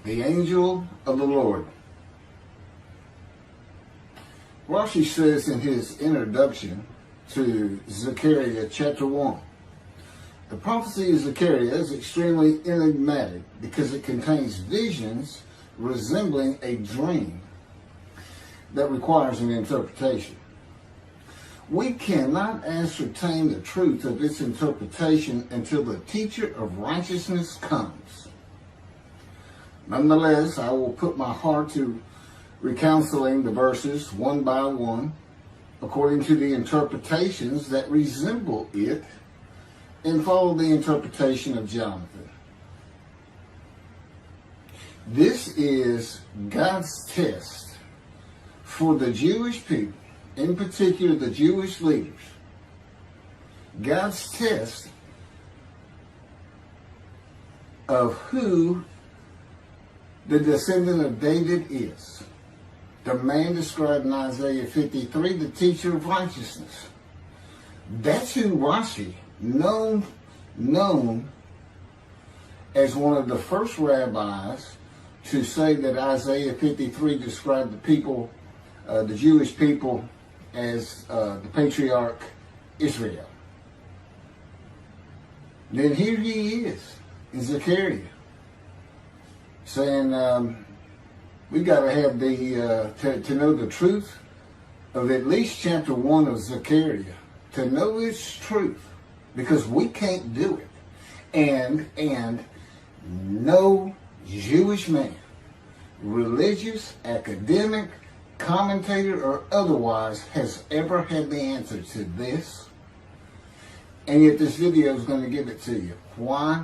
The angel of the Lord. Rashi says in his introduction to Zechariah chapter 1, the prophecy of Zechariah is extremely enigmatic because it contains visions resembling a dream that requires an interpretation. We cannot ascertain the truth of its interpretation until the teacher of righteousness comes. Nonetheless, I will put my heart to recounseling the verses one by one, according to the interpretations that resemble it, and follow the interpretation of Jonathan. This is God's test for the Jewish people, in particular the Jewish leaders. God's test of who the descendant of David is. The man described in Isaiah 53, the teacher of righteousness. That's who Rashi, known as one of the first rabbis to say that Isaiah 53 described the people, the Jewish people, as the patriarch Israel. Then here he is in Zechariah saying, we got to have to know the truth of at least chapter 1 of Zechariah, to know its truth, because we can't do it. And no Jewish man, religious, academic, commentator, or otherwise, has ever had the answer to this. And yet this video is going to give it to you. Why?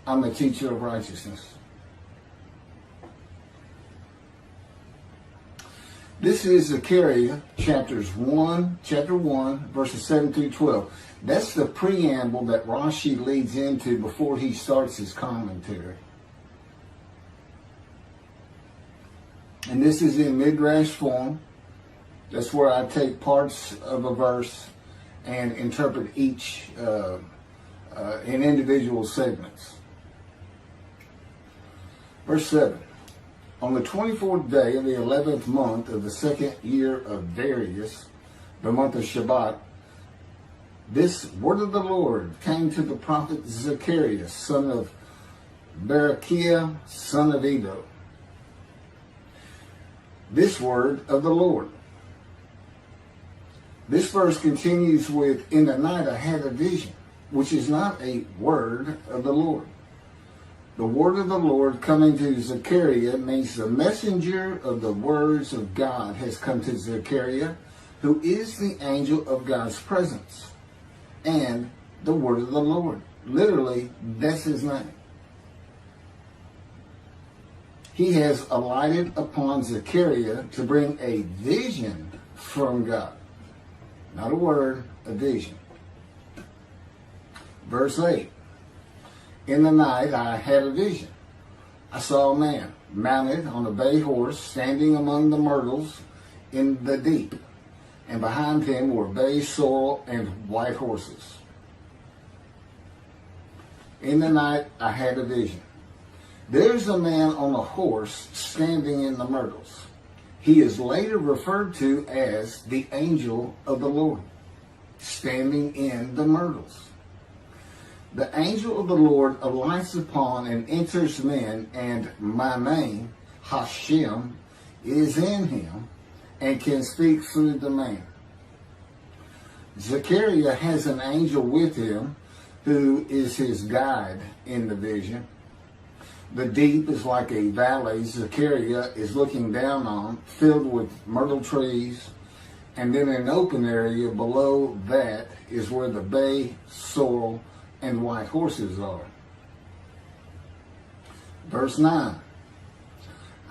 I'm a teacher of righteousness. This is Zechariah chapter 1, verses 7 through 12. That's the preamble that Rashi leads into before he starts his commentary. And this is in midrash form. That's where I take parts of a verse and interpret each in individual segments. Verse 7. On the 24th day of the 11th month of the second year of Darius, the month of Shabbat, this word of the Lord came to the prophet Zechariah, son of Berechiah, son of Edo. This word of the Lord. This verse continues with, in the night I had a vision, which is not a word of the Lord. The word of the Lord coming to Zechariah means the messenger of the words of God has come to Zechariah, who is the angel of God's presence, and the word of the Lord. Literally, that's his name. He has alighted upon Zechariah to bring a vision from God. Not a word, a vision. Verse 8. In the night I had a vision. I saw a man mounted on a bay horse standing among the myrtles in the deep, and behind him were bay, sorrel, and white horses. In the night I had a vision. There's a man on a horse standing in the myrtles. He is later referred to as the angel of the Lord, standing in the myrtles. The angel of the Lord alights upon and enters men, and my name, Hashem, is in him and can speak through the man. Zechariah has an angel with him who is his guide in the vision. The deep is like a valley Zechariah is looking down on, filled with myrtle trees, and then an open area below that is where the bay, sorrel, and white horses are. Verse 9.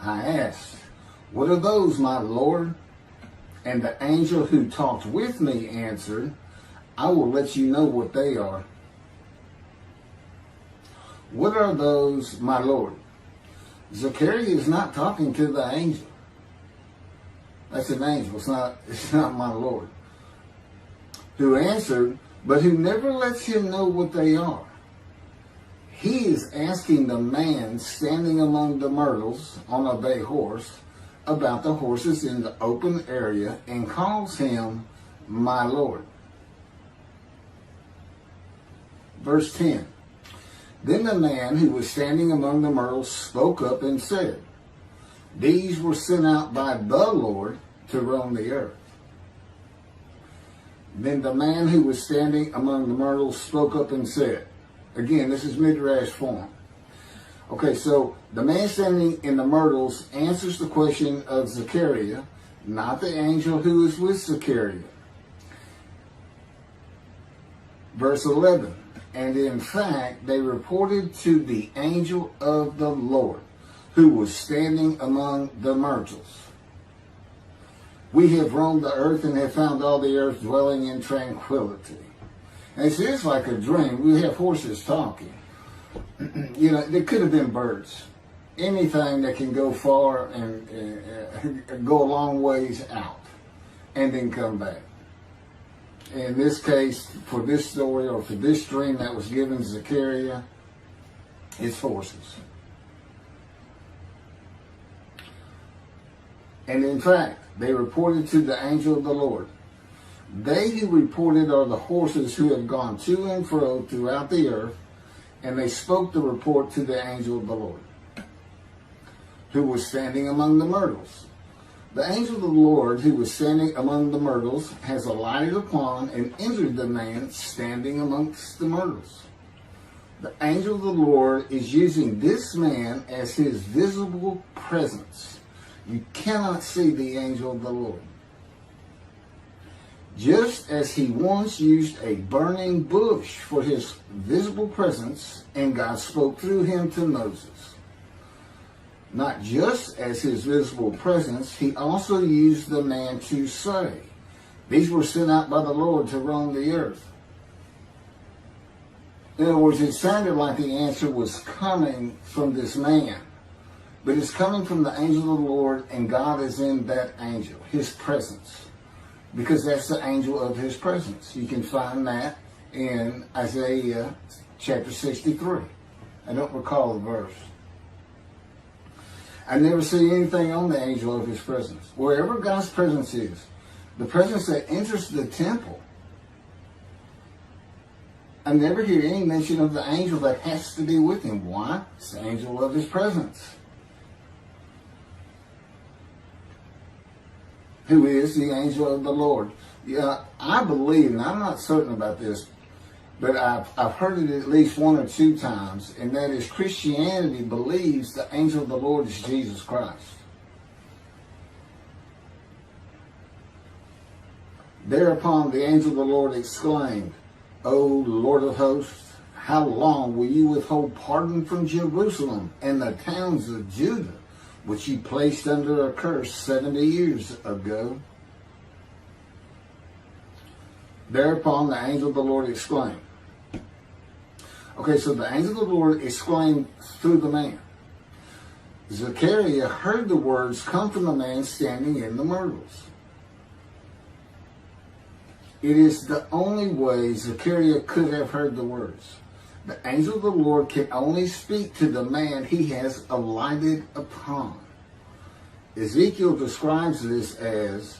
I asked, what are those, my Lord? And the angel who talked with me answered, I will let you know what they are. What are those, my Lord? Zechariah is not talking to the angel. That's an angel. It's not my Lord. Who answered, but who never lets him know what they are. he is asking the man standing among the myrtles on a bay horse about the horses in the open area and calls him my Lord. Verse 10. Then the man who was standing among the myrtles spoke up and said, these were sent out by the Lord to roam the earth. Then the man who was standing among the myrtles spoke up and said, again, this is midrash form. Okay, so the man standing in the myrtles answers the question of Zechariah, not the angel who is with Zechariah. Verse 11. And in fact, they reported to the angel of the Lord, who was standing among the myrtles. We have roamed the earth and have found all the earth dwelling in tranquility. And it's just like a dream. We have horses talking. You know, there could have been birds. Anything that can go far and go a long ways out and then come back. In this case, for this story or for this dream that was given to Zechariah, it's horses. And in fact, they reported to the angel of the Lord. They who reported are the horses who have gone to and fro throughout the earth, and they spoke the report to the angel of the Lord, who was standing among the myrtles. The angel of the Lord, who was standing among the myrtles, has alighted upon and entered the man standing amongst the myrtles. The angel of the Lord is using this man as his visible presence. You cannot see the angel of the Lord. Just as he once used a burning bush for his visible presence, and God spoke through him to Moses. Not just as his visible presence, he also used the man to say, these were sent out by the Lord to roam the earth. In other words, it sounded like the answer was coming from this man. But it's coming from the angel of the Lord, and God is in that angel, his presence. Because that's the angel of his presence. You can find that in Isaiah chapter 63. I don't recall the verse. I never see anything on the angel of his presence. Wherever God's presence is, the presence that enters the temple, I never hear any mention of the angel that has to be with him. Why? It's the angel of his presence, who is the angel of the Lord. Yeah, I believe, and I'm not certain about this, but I've heard it at least one or two times, and that is Christianity believes the angel of the Lord is Jesus Christ. Thereupon the angel of the Lord exclaimed, O Lord of hosts, how long will you withhold pardon from Jerusalem and the towns of Judah, which you placed under a curse 70 years ago? Thereupon the angel of the Lord exclaimed. Okay, so the angel of the Lord exclaimed through the man. Zechariah heard the words come from the man standing in the myrtles. It is the only way Zechariah could have heard the words. The angel of the Lord can only speak to the man he has alighted upon. Ezekiel describes this as,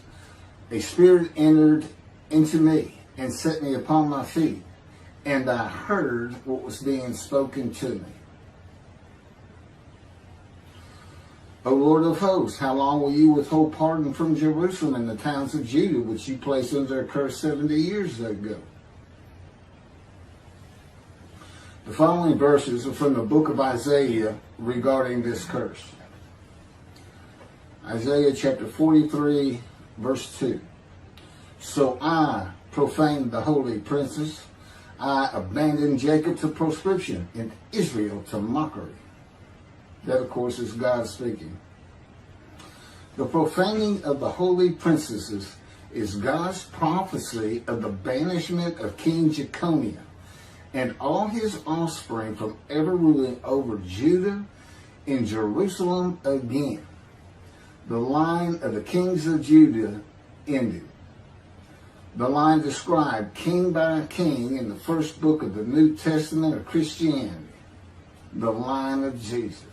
a spirit entered into me and set me upon my feet, and I heard what was being spoken to me. O Lord of hosts, how long will you withhold pardon from Jerusalem and the towns of Judah, which you placed under a curse 70 years ago? The following verses are from the book of Isaiah regarding this curse. Isaiah chapter 43, verse 2. So I profaned the holy princes. I abandoned Jacob to proscription and Israel to mockery. That, of course, is God speaking. The profaning of the holy princesses is God's prophecy of the banishment of King Jeconiah and all his offspring from ever ruling over Judah and Jerusalem again. The line of the kings of Judah ended. The line described king by king in the first book of the New Testament of Christianity. the line of Jesus.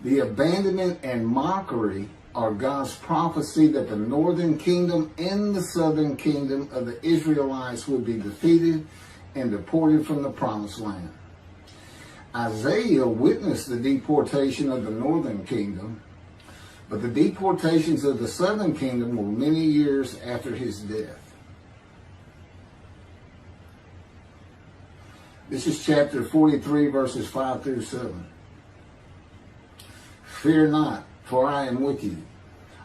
The abandonment and mockery are God's prophecy that the northern kingdom and the southern kingdom of the Israelites would be defeated and deported from the promised land. Isaiah witnessed the deportation of the northern kingdom, but the deportations of the southern kingdom were many years after his death. This is chapter 43, verses 5 through 7. Fear not, for I am with you.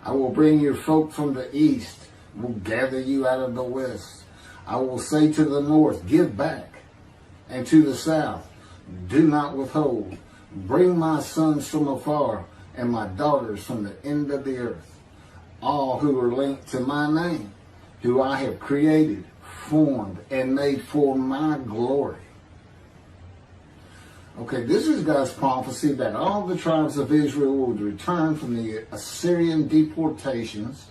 I will bring your folk from the east, will gather you out of the west. I will say to the north, give back, and to the south, do not withhold. Bring my sons from afar, and my daughters from the end of the earth, all who are linked to my name, who I have created, formed, and made for my glory. Okay, this is God's prophecy that all the tribes of Israel would return from the Assyrian deportations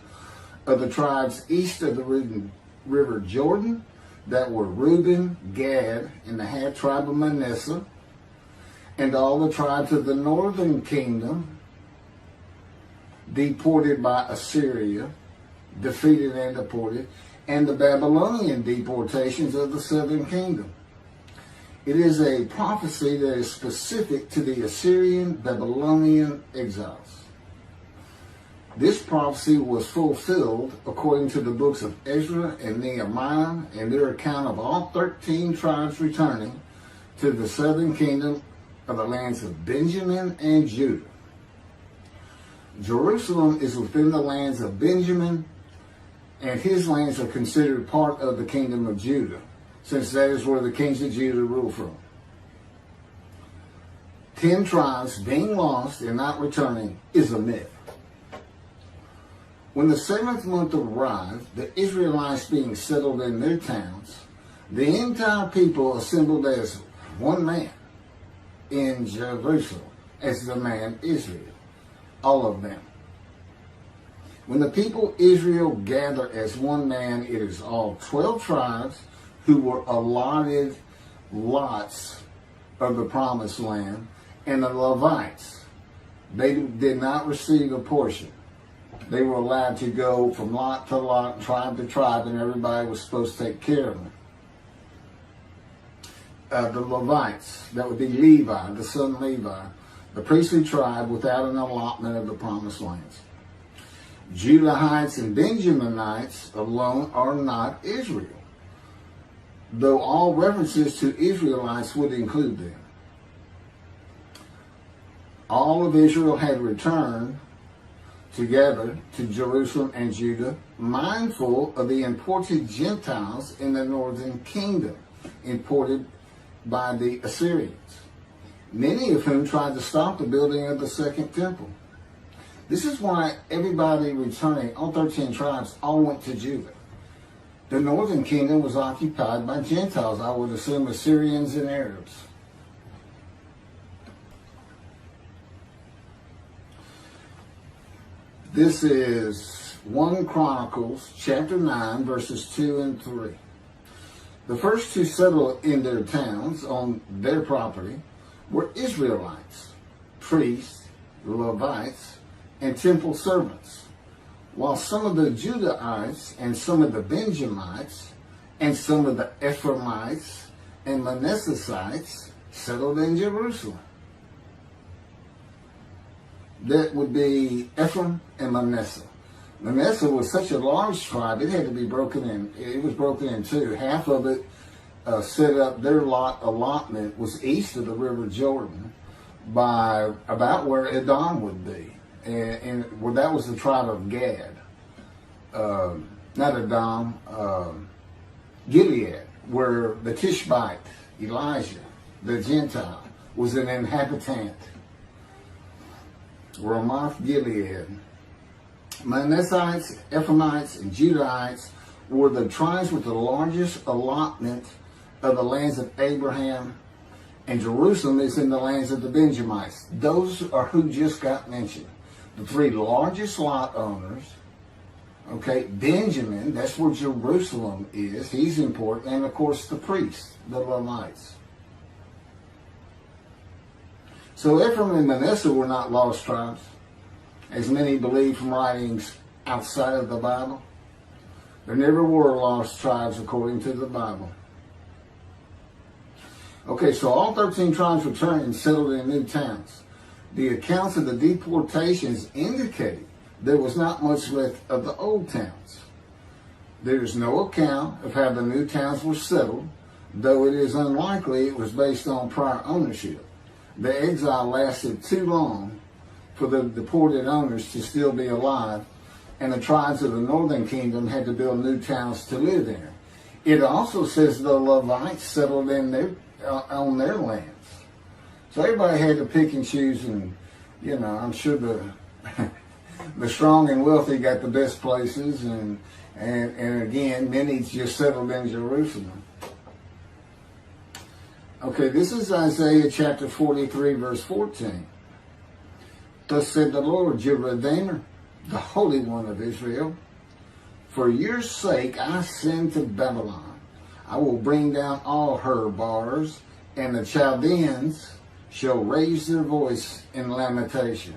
of the tribes east of the river Jordan, that were Reuben, Gad, and the half tribe of Manasseh, and all the tribes of the northern kingdom, deported by Assyria, defeated and deported, and the Babylonian deportations of the southern kingdom. It is a prophecy that is specific to the Assyrian Babylonian exiles. This prophecy was fulfilled according to the books of Ezra and Nehemiah and their account of all 13 tribes returning to the southern kingdom of the lands of Benjamin and Judah. Jerusalem is within the lands of Benjamin, and his lands are considered part of the kingdom of Judah, since that is where the kings of Judah rule from. 10 tribes being lost and not returning is a myth. When the 7th month arrived, the Israelites being settled in their towns, the entire people assembled as one man in Jerusalem, as the man Israel, all of them. When the people Israel gather as one man, it is all 12 tribes who were allotted lots of the promised land, and the Levites, they did not receive a portion. They were allowed to go from lot to lot, tribe to tribe, and everybody was supposed to take care of them. The Levites, that would be Levi, the son Levi, the priestly tribe without an allotment of the promised lands. Judahites and Benjaminites alone are not Israel, though all references to Israelites would include them. All of Israel had returned together to Jerusalem and Judah, mindful of the imported Gentiles in the northern kingdom, imported by the Assyrians, many of whom tried to stop the building of the second temple. This is why everybody returning, all 13 tribes, all went to Judah. The northern kingdom was occupied by Gentiles, I would assume Assyrians and Arabs. This is 1 Chronicles chapter 9, verses 2 and 3. The first to settle in their towns on their property were Israelites, priests, Levites, and temple servants, while some of the Judahites and some of the Benjamites and some of the Ephraimites and Manassesites settled in Jerusalem. That would be Ephraim and Manasseh. Manasseh was such a large tribe, it had to be broken in. It was broken in two. Half of it set up, their allotment was east of the river Jordan by about where Edom would be. And well, that was the tribe of Gad. Not Edom, Gilead, where the Tishbite, Elijah, the Gentile, was an inhabitant. Ramoth Gilead. Manassites, Ephraimites, and Judahites were the tribes with the largest allotment of the lands of Abraham, and Jerusalem is in the lands of the Benjamites. Those are who just got mentioned. The 3 largest lot owners. Okay, Benjamin, that's where Jerusalem is. He's important. And of course the priests, the Levites. So Ephraim and Manasseh were not lost tribes, as many believe from writings outside of the Bible. There never were lost tribes according to the Bible. Okay, so all 13 tribes returned and settled in new towns. The accounts of the deportations indicate there was not much left of the old towns. There is no account of how the new towns were settled, though it is unlikely it was based on prior ownership. The exile lasted too long for the deported owners to still be alive, and the tribes of the northern kingdom had to build new towns to live in. It also says the Levites settled in on their lands. So everybody had to pick and choose, and I'm sure the strong and wealthy got the best places, and again, many just settled in Jerusalem. Okay, this is Isaiah chapter 43, verse 14. Thus said the Lord, your Redeemer, the Holy One of Israel, for your sake I send to Babylon. I will bring down all her bars, and the Chaldeans shall raise their voice in lamentation.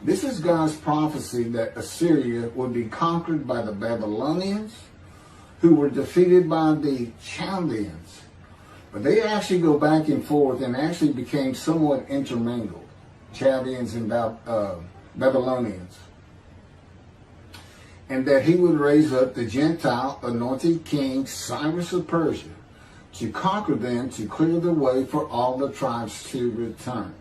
This is God's prophecy that Assyria would be conquered by the Babylonians, who were defeated by the Chaldeans. But they actually go back and forth and actually became somewhat intermingled, Chaldeans and Babylonians. And that he would raise up the Gentile anointed king Cyrus of Persia to conquer them, to clear the way for all the tribes to return.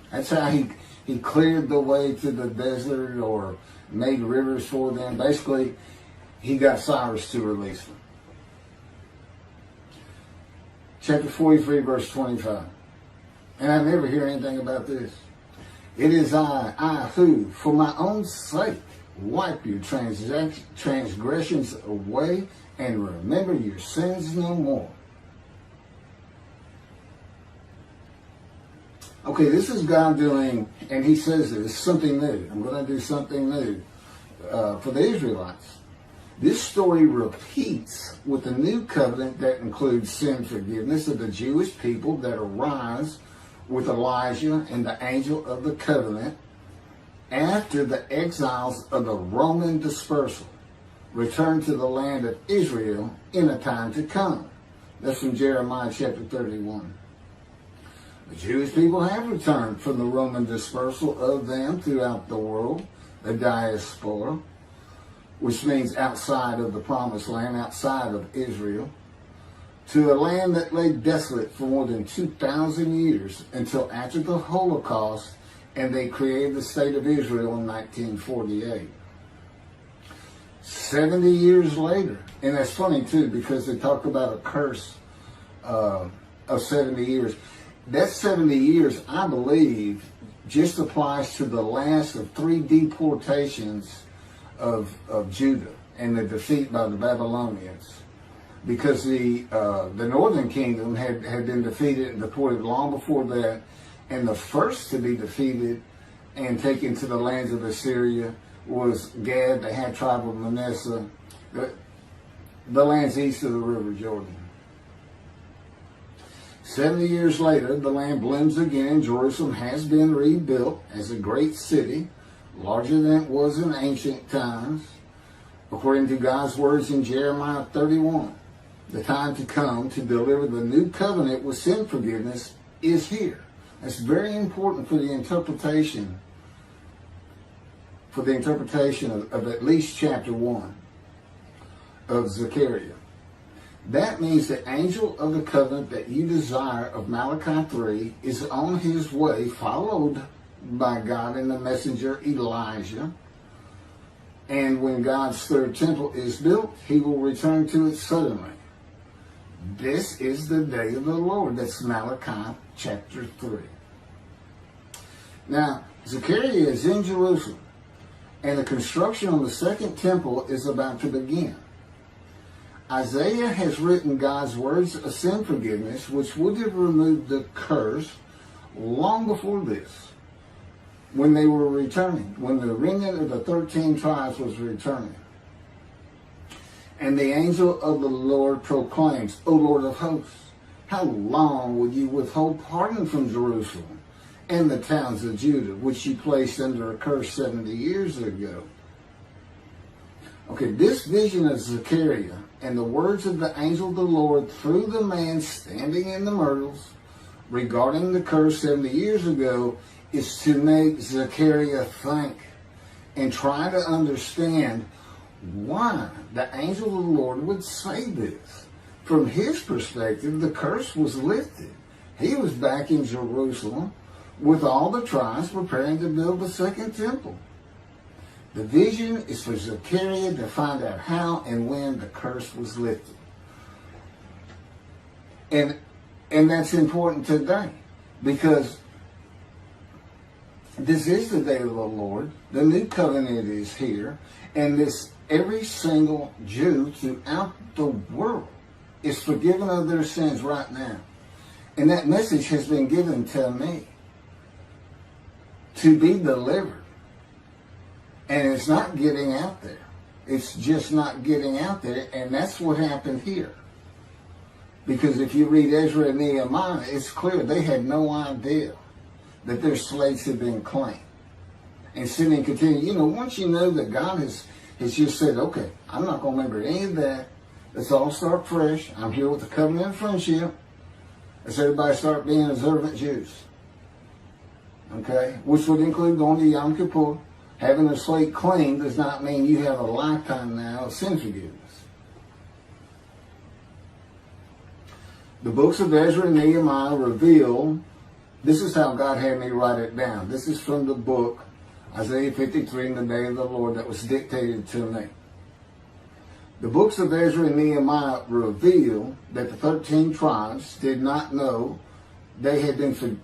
That's how he cleared the way to the desert or made rivers for them. Basically, he got Cyrus to release them. Chapter 43, verse 25. And I never hear anything about this. It is I who, for my own sake, wipe your transgressions away and remember your sins no more. Okay, this is God doing, and he says this, something new. I'm going to do something new for the Israelites. This story repeats with the new covenant that includes sin forgiveness of the Jewish people that arise with Elijah and the angel of the covenant after the exiles of the Roman dispersal return to the land of Israel in a time to come. That's from Jeremiah chapter 31. The Jewish people have returned from the Roman dispersal of them throughout the world, the diaspora, which means outside of the promised land, outside of Israel, to a land that lay desolate for more than 2,000 years until after the Holocaust, and they created the state of Israel in 1948. 70 years later, and that's funny too, because they talk about a curse of 70 years. That 70 years, I believe, just applies to the last of 3 deportations of Judah and the defeat by the Babylonians. Because the northern kingdom had been defeated and deported long before that, and the first to be defeated and taken to the lands of Assyria was Gad, the half tribe of Manasseh, the lands east of the river Jordan. 70 years later, the land blooms again. Jerusalem has been rebuilt as a great city, larger than it was in ancient times, according to God's words in Jeremiah 31. The time to come to deliver the new covenant with sin forgiveness is here. That's very important for the interpretation of at least chapter 1 of Zechariah. That means the angel of the covenant that you desire of Malachi 3 is on his way, followed by God and the messenger Elijah. And when God's third temple is built, he will return to it suddenly. This is the day of the Lord. That's Malachi chapter 3. Now, Zechariah is in Jerusalem, and the construction on the second temple is about to begin. Isaiah has written God's words of sin forgiveness, which would have removed the curse long before this, when they were returning, when the remnant of the 13 tribes was returning. And the angel of the Lord proclaims, O Lord of hosts, how long will you withhold pardon from Jerusalem and the towns of Judah, which you placed under a curse 70 years ago? Okay, this vision of Zechariah and the words of the angel of the Lord through the man standing in the myrtles regarding the curse 70 years ago is to make Zechariah think and try to understand why the angel of the Lord would say this. From his perspective, the curse was lifted. He was back in Jerusalem with all the tribes preparing to build the second temple. The vision is for Zechariah to find out how and when the curse was lifted. And that's important today, because this is the day of the Lord. The new covenant is here, and every single Jew throughout the world is forgiven of their sins right now. And that message has been given to me to be delivered. And it's not getting out there. It's just not getting out there, and that's what happened here. Because if you read Ezra and Nehemiah, it's clear they had no idea that their slates had been claimed. And sin and continue. Once you know that God has just said, okay, I'm not going to remember any of that. Let's all start fresh. I'm here with the covenant of friendship. Let's everybody start being observant Jews. Okay? Which would include going to Yom Kippur. Having a slate clean does not mean you have a lifetime now of sin forgiveness. The books of Ezra and Nehemiah reveal, this is how God had me write it down. This is from the book, Isaiah 53, in the day of the Lord, that was dictated to me. The books of Ezra and Nehemiah reveal that the 13 tribes did not know they had been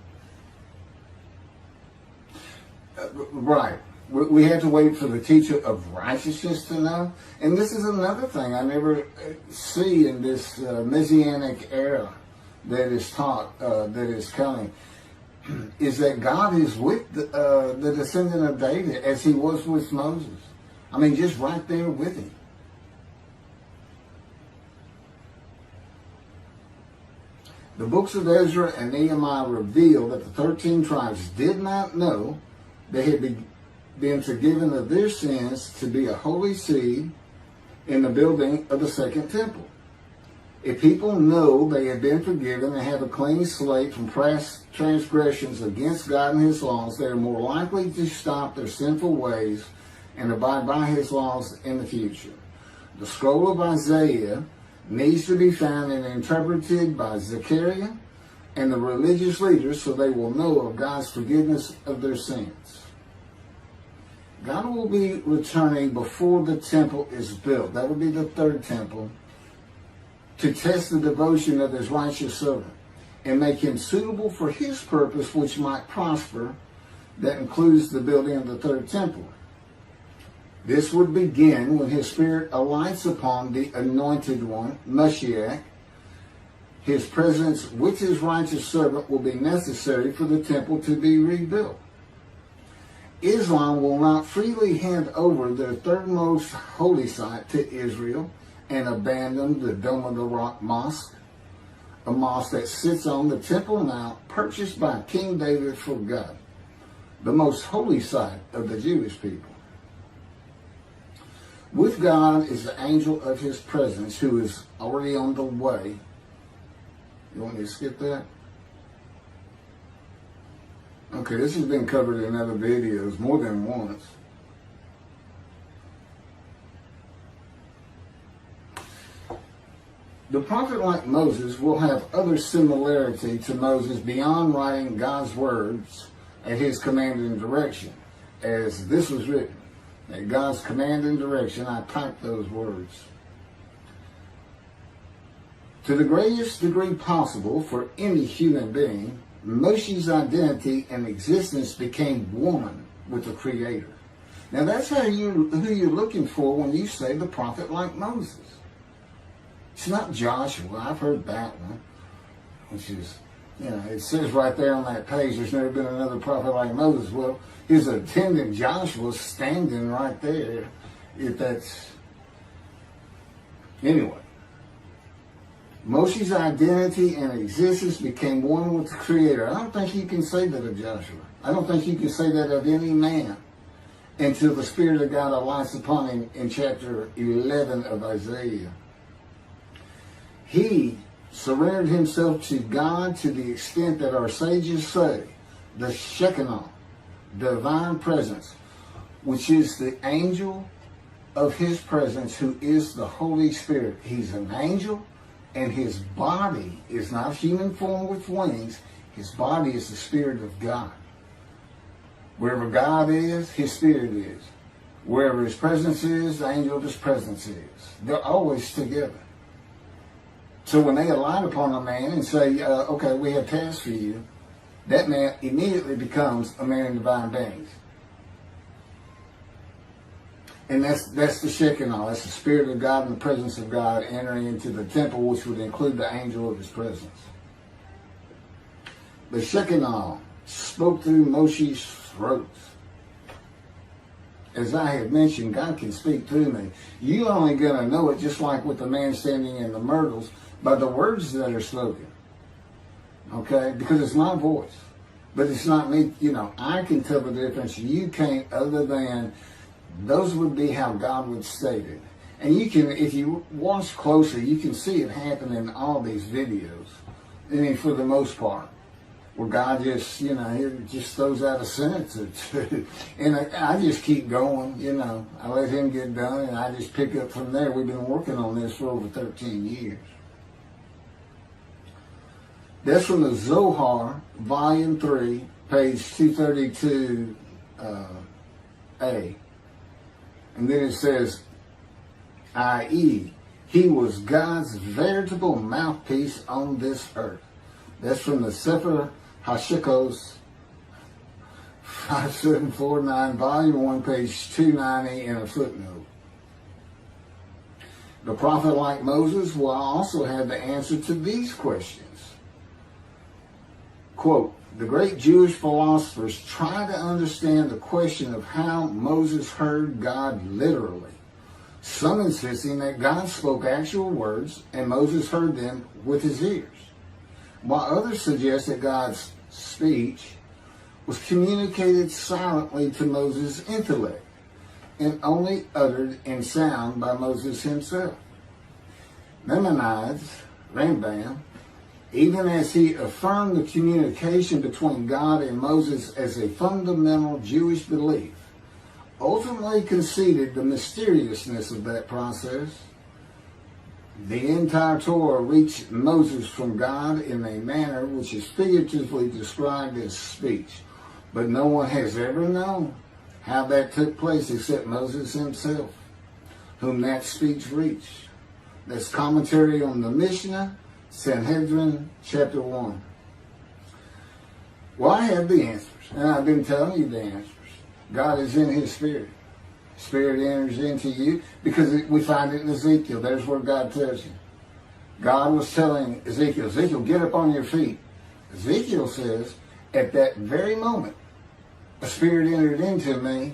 right. We had to wait for the teacher of righteousness to know. And this is another thing I never see in this Messianic era that is taught, that is coming, is that God is with the descendant of David as he was with Moses. I mean, just right there with him. The books of Ezra and Nehemiah reveal that the 13 tribes did not know they had been forgiven of their sins to be a holy seed in the building of the second temple. If people know they have been forgiven and have a clean slate from past transgressions against God and his laws, they are more likely to stop their sinful ways and abide by his laws in the future. The scroll of Isaiah needs to be found and interpreted by Zechariah and the religious leaders so they will know of God's forgiveness of their sins. God will be returning before the temple is built. That would be the third temple, to test the devotion of his righteous servant and make him suitable for his purpose, which might prosper. That includes the building of the third temple. This would begin when his spirit alights upon the anointed one, Moshiach. His presence with his righteous servant will be necessary for the temple to be rebuilt. Islam will not freely hand over their third most holy site to Israel and abandon the Dome of the Rock Mosque, a mosque that sits on the Temple Mount purchased by King David for God, the most holy site of the Jewish people. With God is the angel of his presence who is already on the way. You want me to skip that? Okay, this has been covered in other videos more than once. The prophet like Moses will have other similarity to Moses beyond writing God's words at his command and direction. As this was written, at God's command and direction, I typed those words. To the greatest degree possible for any human being, Moshe's identity and existence became one with the Creator. Now that's who you're looking for when you say the prophet like Moses. It's not Joshua. I've heard that one, which is, it says right there on that page, there's never been another prophet like Moses. Well, his attendant Joshua standing right there, if that's, anyway. Moshe's identity and existence became one with the Creator. I don't think you can say that of Joshua. I don't think you can say that of any man until the Spirit of God alights upon him in chapter 11 of Isaiah. He surrendered himself to God to the extent that our sages say the Shekinah, divine presence, which is the angel of his presence, who is the Holy Spirit. He's an angel, and his body is not human form with wings. His body is the Spirit of God. Wherever God is, his Spirit is. Wherever his presence is, the angel of his presence is. They're always together. So when they alight upon a man and say, okay, we have tasks for you, that man immediately becomes a man in divine beings. And that's the Shekinah. That's the Spirit of God and the presence of God entering into the temple, which would include the angel of his presence. The Shekinah spoke through Moshe's throat. As I have mentioned, God can speak through me. You're only going to know it, just like with the man standing in the myrtles, by the words that are spoken. Okay? Because it's my voice. But it's not me. You know, I can tell the difference. You can't, other than those would be how God would state it. And you can, if you watch closely, you can see it happen in all these videos. I mean, for the most part. Where God just, you know, he just throws out a sentence or two. And I just keep going, you know. I let him get done and I just pick up from there. We've been working on this for over 13 years. That's from the Zohar, Volume 3, page 232A. And then it says, i.e., he was God's veritable mouthpiece on this earth. That's from the Sefer Hashikos 5749, Volume 1, page 290, and a footnote. The prophet, like Moses, will also have the answer to these questions. Quote, the great Jewish philosophers try to understand the question of how Moses heard God literally, some insisting that God spoke actual words and Moses heard them with his ears, while others suggest that God's speech was communicated silently to Moses' intellect and only uttered in sound by Moses himself. Maimonides, Rambam, even as he affirmed the communication between God and Moses as a fundamental Jewish belief, ultimately conceded the mysteriousness of that process. The entire Torah reached Moses from God in a manner which is figuratively described as speech. But no one has ever known how that took place except Moses himself, whom that speech reached. That's commentary on the Mishnah, Sanhedrin, chapter 1. Well, I have the answers, and I've been telling you the answers. God is in his Spirit. Spirit enters into you, because we find it in Ezekiel. There's where God tells you. God was telling Ezekiel, Ezekiel, get up on your feet. Ezekiel says, at that very moment, a spirit entered into me,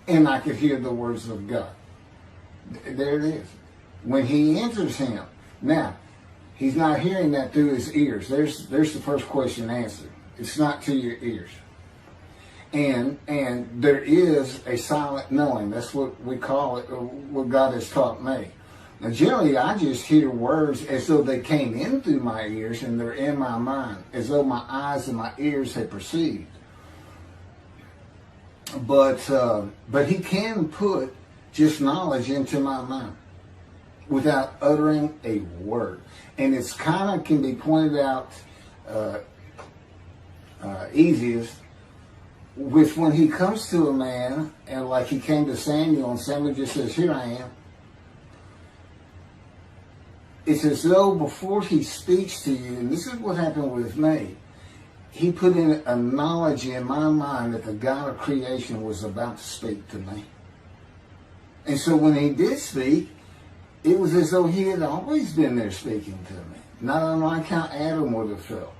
and I could hear the words of God. There it is. When he enters him. Now, he's not hearing that through his ears. There's the first question answered. It's not to your ears. And there is a silent knowing. That's what we call it, or what God has taught me. Now, generally, I just hear words as though they came in through my ears and they're in my mind, as though my eyes and my ears had perceived. But he can put just knowledge into my mind without uttering a word. And it's kind of can be pointed out easiest with when he comes to a man, and like he came to Samuel, and Samuel just says, here I am. It's as though before he speaks to you, and this is what happened with me, he put in a knowledge in my mind that the God of creation was about to speak to me. And so when he did speak, it was as though he had always been there speaking to me. Not unlike how Adam would have felt.